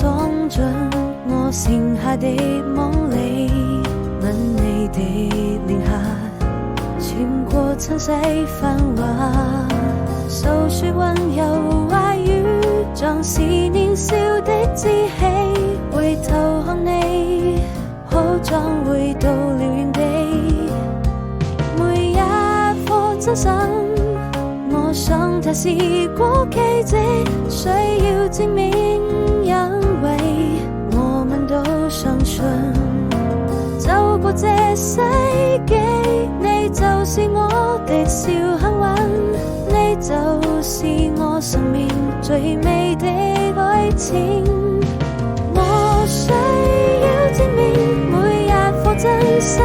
裝進我剩下的夢裡，吻你的臉頰，穿過塵世繁華，訴說溫柔話語，像是年少的志氣。回頭看你，好像回到了原地，每一顆真心，我想它是過奇蹟，需要證明，因為我們都相信，走過這世紀，你就是我的小幸運，你就是我生命最美的愛情。我需要證明每一顆真心，